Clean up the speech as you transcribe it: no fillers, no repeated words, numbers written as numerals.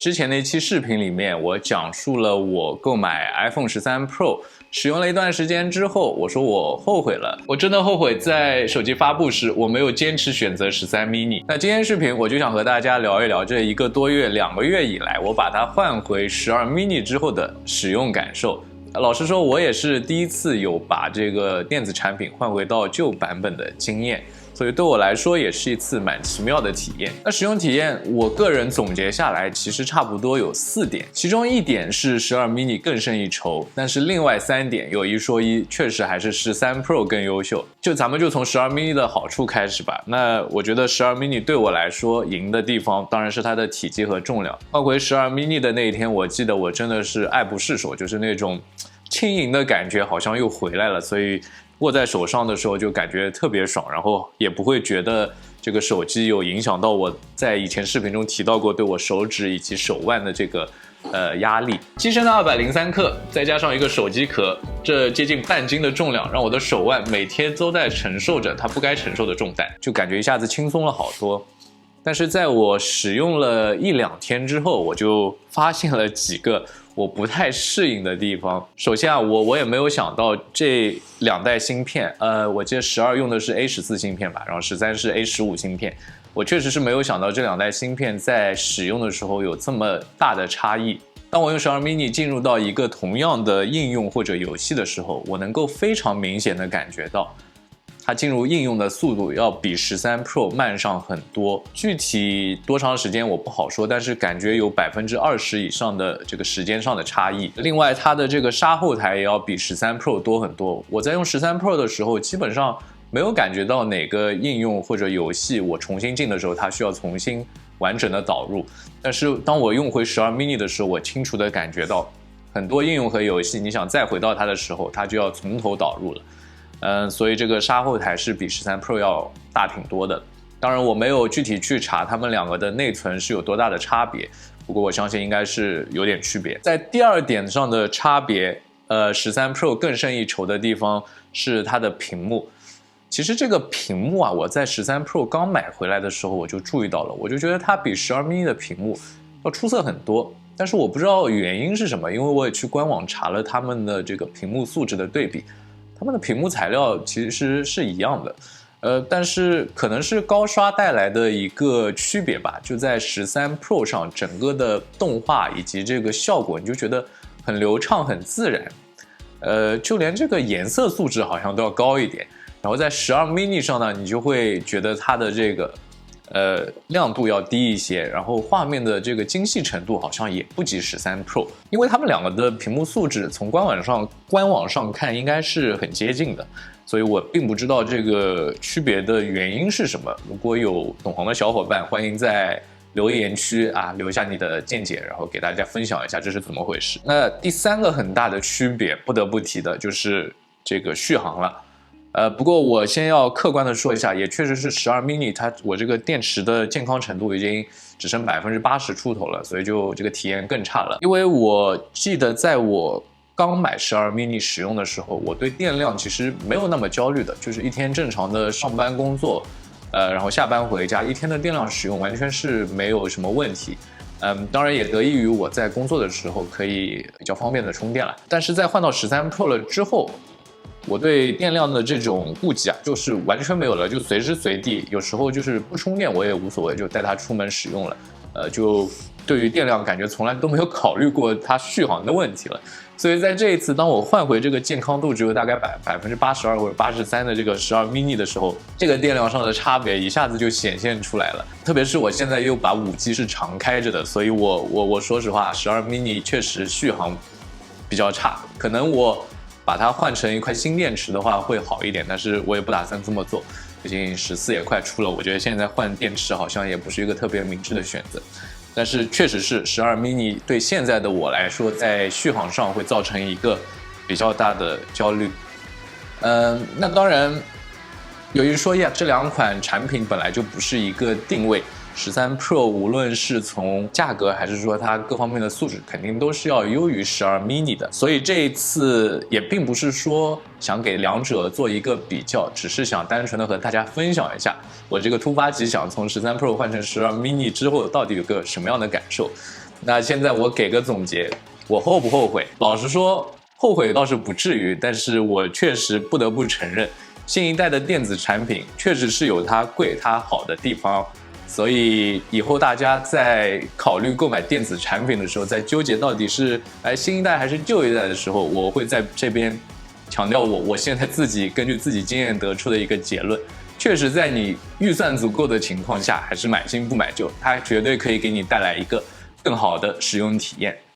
之前的一期视频里面，我讲述了我购买 iPhone 13 Pro 使用了一段时间之后，我说我后悔了，我真的后悔在手机发布时我没有坚持选择13 mini。那今天视频我就想和大家聊一聊这1个多月、2个月以来，我把它换回12 mini 之后的使用感受。老实说，我也是第一次有把这个电子产品换回到旧版本的经验。所以对我来说也是一次蛮奇妙的体验。那使用体验，我个人总结下来，其实差不多有4点，其中1点是12 mini 更胜一筹，但是另外3点有一说一，确实还是13 Pro 更优秀。咱们就从12 mini 的好处开始吧。那我觉得12 mini 对我来说赢的地方，当然是它的体积和重量。换回12 mini 的那一天，我记得我真的是爱不释手，就是那种轻盈的感觉好像又回来了，所以握在手上的时候就感觉特别爽，然后也不会觉得这个手机有影响到我在以前视频中提到过对我手指以及手腕的这个压力。机身的203克，再加上一个手机壳，这接近半斤的重量，让我的手腕每天都在承受着它不该承受的重担，就感觉一下子轻松了好多。但是在我使用了1、2天之后，我就发现了几个我不太适应的地方。首先啊，我也没有想到这2代芯片，我记得12用的是 A14 芯片吧，然后13是 A15 芯片。我确实是没有想到这2代芯片在使用的时候有这么大的差异。当我用12 mini 进入到一个同样的应用或者游戏的时候，我能够非常明显的感觉到它进入应用的速度要比13 Pro 慢上很多，具体多长时间我不好说，但是感觉有20%以上的这个时间上的差异。另外，它的这个杀后台也要比13 Pro 多很多。我在用13 Pro 的时候，基本上没有感觉到哪个应用或者游戏我重新进的时候，它需要重新完整的导入。但是当我用回12 mini 的时候，我清楚的感觉到很多应用和游戏，你想再回到它的时候，它就要从头导入了。所以这个杀后台是比13 Pro 要大挺多的。当然我没有具体去查它们2个的内存是有多大的差别，不过我相信应该是有点区别。在第2点上的差别，13 Pro 更胜一筹的地方是它的屏幕。其实这个屏幕啊，我在13 Pro 刚买回来的时候我就注意到了，我就觉得它比12 mini 的屏幕要出色很多。但是我不知道原因是什么，因为我也去官网查了他们的这个屏幕素质的对比。他们的屏幕材料其实是一样的，但是可能是高刷带来的一个区别吧，就在13 Pro 上，整个的动画以及这个效果，你就觉得很流畅、很自然，就连这个颜色素质好像都要高一点。然后在12 mini 上呢，你就会觉得它的这个亮度要低一些，然后画面的这个精细程度好像也不及13 Pro， 因为他们2个的屏幕素质从官网上看应该是很接近的，所以我并不知道这个区别的原因是什么。如果有懂行的小伙伴，欢迎在留言区留下你的见解，然后给大家分享一下这是怎么回事。那第3个很大的区别，不得不提的就是这个续航了。不过我先要客观的说一下，也确实是12 mini 我这个电池的健康程度已经只剩80%出头了，所以就这个体验更差了。因为我记得在我刚买12 mini 使用的时候，我对电量其实没有那么焦虑的，就是一天正常的上班工作，然后下班回家，一天的电量使用完全是没有什么问题。当然也得益于我在工作的时候可以比较方便的充电了。但是在换到13 Pro 了之后，我对电量的这种顾忌就是完全没有了，就随时随地，有时候就是不充电我也无所谓，就带它出门使用了。就对于电量感觉从来都没有考虑过它续航的问题了。所以在这一次，当我换回这个健康度只有大概82%或者83%的这个12 mini 的时候，这个电量上的差别一下子就显现出来了。特别是我现在又把5G 是常开着的，所以我说实话，12 mini 确实续航比较差，可能我把它换成一块新电池的话会好一点，但是我也不打算这么做，毕竟14也快出了，我觉得现在换电池好像也不是一个特别明智的选择。但是确实是12 mini 对现在的我来说，在续航上会造成一个比较大的焦虑。那当然有一说一这2款产品本来就不是一个定位。13 Pro 无论是从价格还是说它各方面的素质，肯定都是要优于12 mini 的。所以这一次也并不是说想给2者做一个比较，只是想单纯的和大家分享一下我这个突发奇想从13 Pro 换成12 mini 之后到底有个什么样的感受。那现在我给个总结，我后不后悔？老实说，后悔倒是不至于，但是我确实不得不承认，新一代的电子产品确实是有它贵它好的地方。所以以后大家在考虑购买电子产品的时候，在纠结到底是新一代还是旧一代的时候，我会在这边强调我现在根据自己经验得出的一个结论，确实在你预算足够的情况下，还是买新不买旧，它绝对可以给你带来一个更好的使用体验。